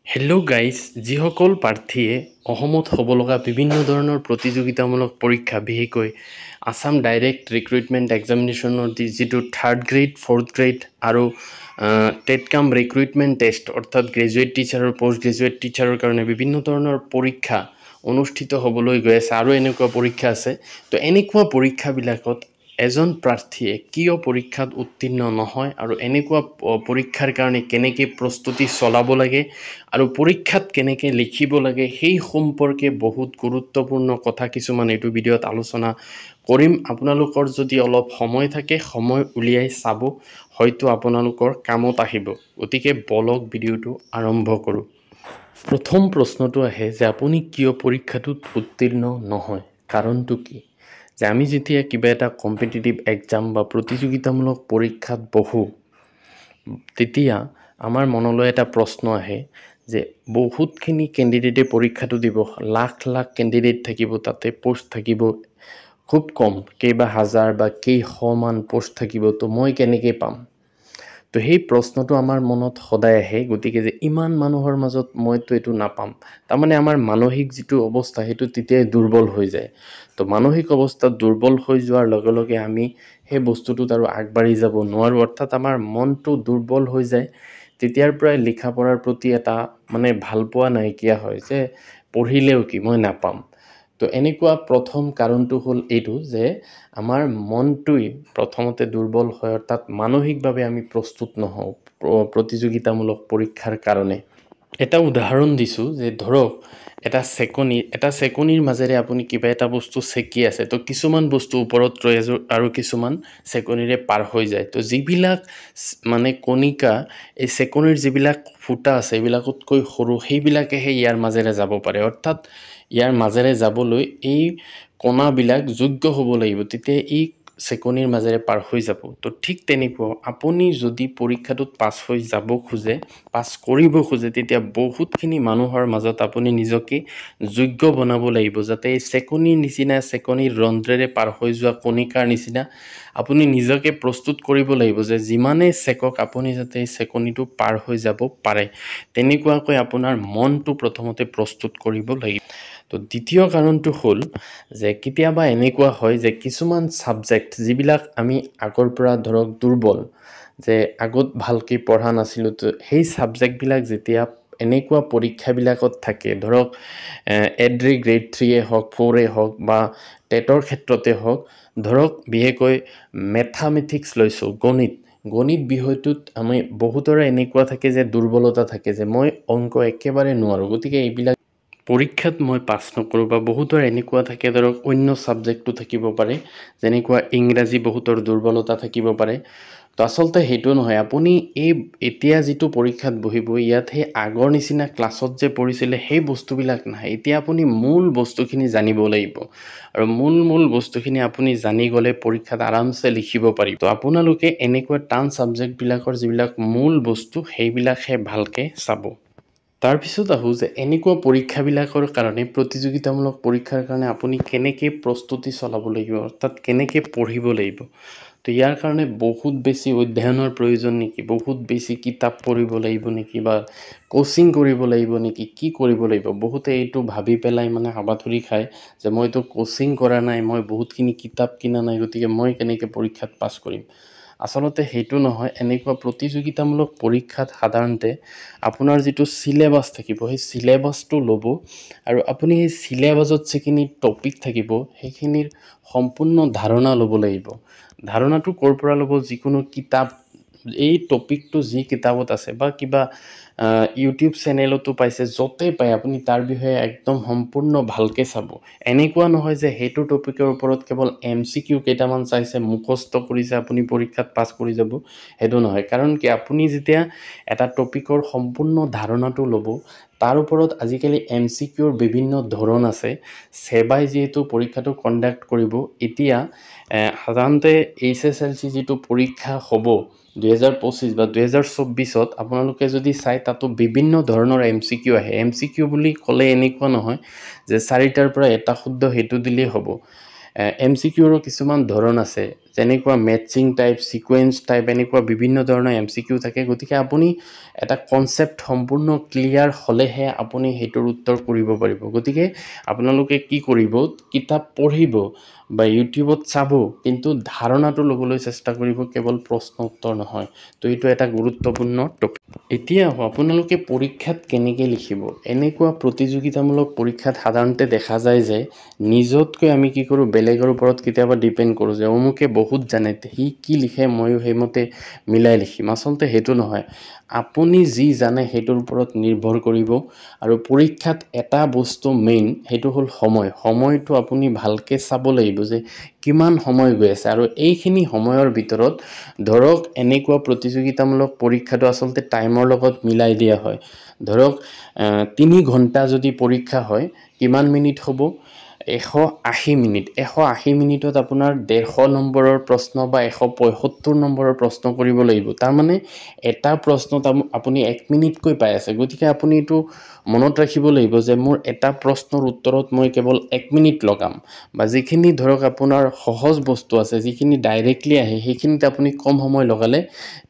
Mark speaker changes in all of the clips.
Speaker 1: Hello' guys, যিসকল প্ৰাৰ্থীয়ে অসমত হ'ব লগা বিভিন্ন ধৰণৰ প্ৰতিযোগিতামূলক পৰীক্ষা, বিশেষকৈ আছাম ডাইৰেক্ট ৰিক্ৰুইটমেণ্ট এক্সামিনেশ্যনৰ যিটো থাৰ্ড গ্ৰেড, ফ'ৰ্থ গ্ৰেড আৰু টেট কাম ৰিক্ৰুইটমেণ্ট টেষ্ট অৰ্থাৎ গ্ৰেজুৱেট টিচাৰ আৰু পষ্ট গ্ৰেজুৱেট টিচাৰৰ কাৰণে বিভিন্ন ধৰণৰ পৰীক্ষা অনুষ্ঠিত হ'বলৈ গৈ আছে আৰু এনেকুৱা পৰীক্ষা আছে। তো এনেকুৱা পৰীক্ষাবিলাকত এজন প্ৰাৰ্থীয়ে কিয় পৰীক্ষাত উত্তীৰ্ণ নহয় আৰু এনেকুৱা পৰীক্ষাৰ কাৰণে কেনেকৈ প্ৰস্তুতি চলাব লাগে আৰু পৰীক্ষাত কেনেকৈ লিখিব লাগে সেই সম্পৰ্কে বহুত গুৰুত্বপূৰ্ণ কথা কিছুমান এইটো ভিডিঅ'ত আলোচনা কৰিম। আপোনালোকৰ যদি অলপ সময় থাকে, সময় উলিয়াই চাব, হয়তো আপোনালোকৰ কামত আহিব। গতিকে বলক ভিডিঅ'টো আৰম্ভ কৰোঁ। প্ৰথম প্ৰশ্নটো আহে যে আপুনি কিয় পৰীক্ষাটোত উত্তীৰ্ণ নহয়, কাৰণটো কি? যে আমি যেতিয়া কিবা এটা কম্পিটিটিভ এক্সাম বা প্ৰতিযোগিতামূলক পৰীক্ষাত বহোঁ, তেতিয়া আমাৰ মনলৈ এটা প্ৰশ্ন আহে যে বহুতখিনি কেণ্ডিডেটে পৰীক্ষাটো দিব, লাখ লাখ কেণ্ডিডেট থাকিব, তাতে পোষ্ট থাকিব খুব কম, কেইবা হাজাৰ বা কেইশমান পোষ্ট থাকিব, তো মই কেনেকৈ পাম? তো সেই প্ৰশ্নটো আমাৰ মনত সদায় আহে। গতিকে যে ইমান মানুহৰ মাজত মইতো এইটো নাপাম, তাৰমানে আমাৰ মানসিক যিটো অৱস্থা সেইটো তেতিয়াই দুৰ্বল হৈ যায়। তো মানসিক অৱস্থা দুৰ্বল হৈ যোৱাৰ লগে লগে আমি সেই বস্তুটোত আৰু আগবাঢ়ি যাব নোৱাৰোঁ, অৰ্থাৎ আমাৰ মনটো দুৰ্বল হৈ যায়। তেতিয়াৰ পৰাই লিখা পঢ়াৰ প্ৰতি এটা ভালপোৱা নাইকিয়া হয়, যে পঢ়িলেও কি মই নাপাম। তো এনেকুৱা প্ৰথম কাৰণটো হ'ল এইটো যে আমাৰ মনটোই প্ৰথমতে দুৰ্বল হয়, অৰ্থাৎ মানসিকভাৱে আমি প্ৰস্তুত নহওঁ প্ৰতিযোগিতামূলক পৰীক্ষাৰ কাৰণে। এটা উদাহৰণ দিছোঁ যে ধৰক এটা চেকনিৰ মাজেৰে আপুনি কিবা এটা বস্তু চেকি আছে, তো কিছুমান বস্তু ওপৰত ৰৈ আৰু কিছুমান চেকনিৰে পাৰ হৈ যায়। তো যিবিলাক কণিকা এই চেকনিৰ যিবিলাক ফুটা আছে এইবিলাকতকৈ সৰু, সেইবিলাকেহে ইয়াৰ মাজেৰে যাব পাৰে। অৰ্থাৎ ইয়াৰ মাজেৰে যাবলৈ এই কণাবিলাক যোগ্য হ'ব লাগিব, তেতিয়া এই চেকনিৰ মাজেৰে পাৰ হৈ যাব। তো ঠিক তেনেকুৱা আপুনি যদি পৰীক্ষাটোত পাছ কৰিব খোজে, তেতিয়া বহুতখিনি মানুহৰ মাজত আপুনি নিজকে যোগ্য বনাব লাগিব, যাতে এই চেকনিৰ নিচিনা, চেকনিৰ ৰন্ধ্ৰেৰে পাৰ হৈ যোৱা কণিকাৰ নিচিনা আপুনি নিজকে প্ৰস্তুত কৰিব লাগিব, যে যিমানেই চেকক আপুনি যাতে এই চেকনিটো পাৰ হৈ যাব পাৰে। তেনেকুৱাকৈ আপোনাৰ মনটো প্ৰথমতে প্ৰস্তুত কৰিব লাগিব। তো দ্বিতীয় কাৰণটো হ'ল যে কেতিয়াবা এনেকুৱা হয় যে কিছুমান ছাবজেক্ট যিবিলাক আমি আগৰ পৰা ধৰক দুৰ্বল, যে আগত ভালকৈ পঢ়া নাছিলোঁ, তো সেই ছাবজেক্টবিলাক যেতিয়া এনেকুৱা পৰীক্ষাবিলাকত থাকে, ধৰক এড্ৰি গ্ৰেড 3 হওক, 4 হওক বা টেটৰ ক্ষেত্ৰতে হওক, ধৰক বিশেষকৈ মেথামেটিক্স লৈছোঁ, গণিত বিষয়টোত আমি বহুতৰে এনেকুৱা থাকে যে দুৰ্বলতা থাকে, যে মই অংক একেবাৰে নোৱাৰোঁ, গতিকে এইবিলাক পৰীক্ষাত মই পাছ নকৰোঁ। বা বহুতৰ এনেকুৱা থাকে, ধৰক অন্য ছাবজেক্টটো থাকিব পাৰে, যেনেকুৱা ইংৰাজী বহুতৰ দুৰ্বলতা থাকিব পাৰে। তো আচলতে সেইটো নহয়। আপুনি এতিয়া যিটো পৰীক্ষাত বহিব, ইয়াত সেই আগৰ নিচিনা ক্লাছত যে পঢ়িছিলে সেই বস্তুবিলাক নাহে। এতিয়া আপুনি মূল বস্তুখিনি জানিব লাগিব, আৰু মূল বস্তুখিনি আপুনি জানি গ'লে পৰীক্ষাত আৰামছে লিখিব পাৰিব। তো আপোনালোকে এনেকুৱা টান ছাবজেক্টবিলাকৰ যিবিলাক মূল বস্তু সেইবিলাকহে ভালকৈ চাব। তাৰপিছত আহোঁ যে এনেকুৱা পৰীক্ষাবিলাকৰ কাৰণে, প্ৰতিযোগিতামূলক পৰীক্ষাৰ কাৰণে আপুনি কেনেকৈ প্ৰস্তুতি চলাব লাগিব, অৰ্থাৎ কেনেকৈ পঢ়িব লাগিব। তো ইয়াৰ কাৰণে বহুত বেছি অধ্যয়নৰ প্ৰয়োজন নেকি, বহুত বেছি কিতাপ পঢ়িব লাগিব নেকি, বা কোচিং কৰিব লাগিব নেকি, কি কৰিব লাগিব? বহুতে এইটো ভাবি পেলাই হাবাথুৰি খায় যে মইতো কোচিং কৰা নাই, মই বহুতখিনি কিতাপ কিনা নাই, গতিকে মই কেনেকৈ পৰীক্ষাত পাছ কৰিম। আচলতে সেইটো নহয়। এনেকুৱা প্ৰতিযোগিতামূলক পৰীক্ষাত সাধাৰণতে আপোনাৰ যিটো চিলেবাছ থাকিব, সেই চিলেবাছটো ল'ব, আৰু আপুনি সেই চিলেবাছত যিখিনি টপিক থাকিব সেইখিনিৰ সম্পূৰ্ণ ধাৰণা ল'ব লাগিব। ধাৰণাটো ক'ৰ পৰা ল'ব? যিকোনো কিতাপ, এই টপিকটো যি কিতাপত আছে বা কিবা ইউটিউব চেনেলতো পাইছে, য'তেই পায় আপুনি তাৰ বিষয়ে একদম সম্পূৰ্ণ ভালকৈ চাব। এনেকুৱা নহয় যে সেইটো টপিকৰ ওপৰত কেৱল MCQ কেইটামান চাইছে, মুখস্থ কৰিছে, আপুনি পৰীক্ষাত পাছ কৰি যাব, সেইটো নহয়। কাৰণ কি, আপুনি যেতিয়া এটা টপিকৰ সম্পূৰ্ণ ধাৰণাটো ল'ব, তাৰ ওপৰত আজিকালি MCQৰ বিভিন্ন ধৰণ আছে। ছেবাই যিহেতু পৰীক্ষাটো কণ্ডাক্ট কৰিব, এতিয়া সাধাৰণতে HSLC যিটো পৰীক্ষা হ'ব 2025 বা 2024, আপোনালোকে যদি চাই, তাতো বিভিন্ন ধৰণৰ MCQ আহে। MCQ বুলি ক'লে এনেকুৱা নহয় যে 4টাৰ পৰা এটা শুদ্ধ সেইটো দিলেই হ'ব। MCQৰো কিছুমান ধৰণ আছে, যেনেকুৱা মেটচিং টাইপ, সিকুৱেন্স টাইপ, এনেকুৱা বিভিন্ন ধৰণৰ MCQ থাকে। গতিকে আপুনি এটা কনচেপ্ট সম্পূৰ্ণ ক্লিয়াৰ হ'লেহে আপুনি সেইটোৰ উত্তৰ কৰিব পাৰিব। গতিকে আপোনালোকে কি কৰিব, কিতাপ পঢ়িব বা ইউটিউবত চাব, কিন্তু ধাৰণাটো ল'বলৈ চেষ্টা কৰিব, কেৱল প্ৰশ্ন উত্তৰ নহয়। তো এইটো এটা গুৰুত্বপূৰ্ণ টপিক। এতিয়া আপোনালোকে পৰীক্ষাত কেনেকৈ লিখিব? এনেকুৱা প্ৰতিযোগিতামূলক পৰীক্ষাত সাধাৰণতে দেখা যায় যে নিজতকৈ আমি কি কৰোঁ, বেলেগৰ ওপৰত কেতিয়াবা ডিপেণ্ড কৰোঁ যে অমুকে বহুত জানে, সি কি লিখে ময়ো সেইমতে মিলাই লিখিম। আচলতে সেইটো নহয়। আপুনি যি জানে সেইটোৰ ওপৰত নিৰ্ভৰ কৰিব। আৰু পৰীক্ষাত এটা বস্তু মেইন, সেইটো হ'ল সময়। সময়টো আপুনি ভালকৈ চাব লাগিব যে কিমান সময় গৈ আছে। আৰু এইখিনি সময়ৰ ভিতৰত ধৰক এনেকুৱা প্ৰতিযোগিতামূলক পৰীক্ষাটো আচলতে টাইমৰ লগত মিলাই দিয়া হয়। ধৰক 3 ঘণ্টা যদি পৰীক্ষা হয়, কিমান মিনিট হ'ব? 180 মিনিট। 180 মিনিটত আপোনাৰ 150 নম্বৰৰ প্ৰশ্ন বা 175 নম্বৰৰ প্ৰশ্ন কৰিব লাগিব। তাৰমানে এটা প্ৰশ্নত আপুনি 1 মিনিটকৈ পাই আছে। গতিকে আপুনি এইটো মনত ৰাখিব লাগিব যে মোৰ এটা প্ৰশ্নৰ উত্তৰত মই কেৱল 1 মিনিট লগাম। বা যিখিনি ধৰক আপোনাৰ সহজ বস্তু আছে, যিখিনি ডাইৰেক্টলি আহে, সেইখিনিত আপুনি কম সময় লগালে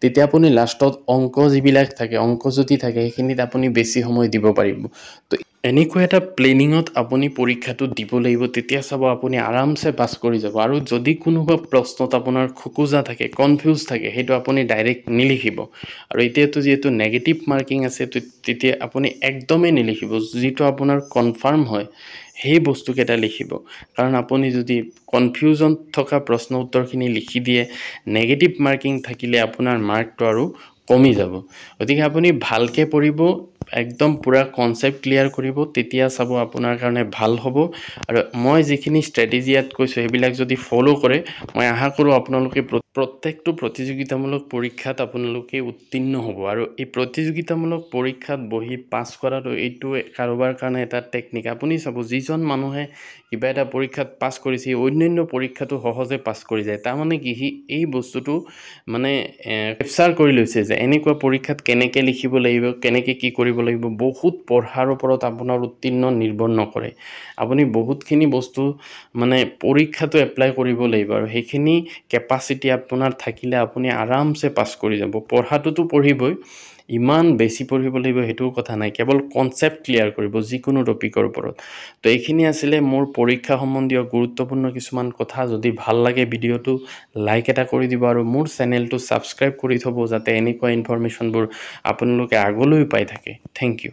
Speaker 1: তেতিয়া আপুনি লাষ্টত অংক যিবিলাক থাকে, অংক যদি থাকে, সেইখিনিত আপুনি বেছি সময় দিব পাৰিব। তো এনেকুৱা এটা প্লেনিঙত আপুনি পৰীক্ষাটো দিব লাগিব। তেতিয়া চাব আপুনি আৰামছে পাছ কৰি যাব। আৰু যদি কোনোবা প্ৰশ্নত আপোনাৰ খোকোজা থাকে, কনফিউজ থাকে, সেইটো আপুনি ডাইৰেক্ট নিলিখিব। আৰু এতিয়াতো যিহেতু নেগেটিভ মাৰ্কিং আছে, তেতিয়া আপুনি একদমেই নিলিখিব। যিটো আপোনাৰ কনফাৰ্ম হয় সেই বস্তুকেইটা লিখিব। কাৰণ আপুনি যদি কনফিউজন থকা প্ৰশ্ন উত্তৰখিনি লিখি দিয়ে, নেগেটিভ মাৰ্কিং থাকিলে আপোনাৰ মাৰ্কটো আৰু কমি যাব। গতিকে আপুনি ভালকৈ পঢ়িব, একদম পুৰা কনচেপ্ট ক্লিয়াৰ কৰিব, তেতিয়া চাব আপোনাৰ কাৰণে ভাল হ'ব। আৰু মই যিখিনি ষ্ট্ৰেটেজি ইয়াত কৈছোঁ সেইবিলাক যদি ফ'ল' কৰে, মই আশা কৰোঁ আপোনালোকে প্ৰত্যেকটো প্ৰতিযোগিতামূলক পৰীক্ষাত আপোনালোকে উত্তীৰ্ণ হ'ব। আৰু এই প্ৰতিযোগিতামূলক পৰীক্ষাত বহি পাছ কৰাটো এইটো কাৰোবাৰ কাৰণে এটা টেকনিক। আপুনি চাব, যিজন মানুহে কিবা এটা পৰীক্ষাত পাছ কৰিছে, অন্যান্য পৰীক্ষাটো সহজে পাছ কৰি যায়। তাৰমানে কি, সি এই বস্তুটো মানে কেপচাৰ কৰি লৈছে যে এনেকুৱা পৰীক্ষাত কেনেকৈ লিখিব লাগিব, কেনেকৈ কি কৰিব লাগিব। বহুত পঢ়াৰ ওপৰত আপোনাৰ উত্তীৰ্ণ নিৰ্ভৰ নকৰে। আপুনি বহুতখিনি বস্তু মানে পৰীক্ষাটো এপ্লাই কৰিব লাগিব। আৰু সেইখিনি কেপাচিটি আপোনাৰ থাকিলে আপুনি আৰামছে পাছ কৰি যাব। পঢ়াটোতো পঢ়িবই, ইমান বেছি পঢ়িব লাগিব সেইটোও কথা নাই, কেৱল কনচেপ্ট ক্লিয়াৰ কৰিব যিকোনো টপিকৰ ওপৰত। তো এইখিনি আছিলে মোৰ পৰীক্ষা সম্বন্ধীয় গুৰুত্বপূৰ্ণ কিছুমান কথা। যদি ভাল লাগে ভিডিঅ'টো লাইক এটা কৰি দিব, আৰু মোৰ চেনেলটো ছাবস্ক্ৰাইব কৰি থ'ব, যাতে এনেকুৱা ইনফৰমেশ্যনবোৰ আপোনালোকে আগলৈ পাই থাকে। Thank U.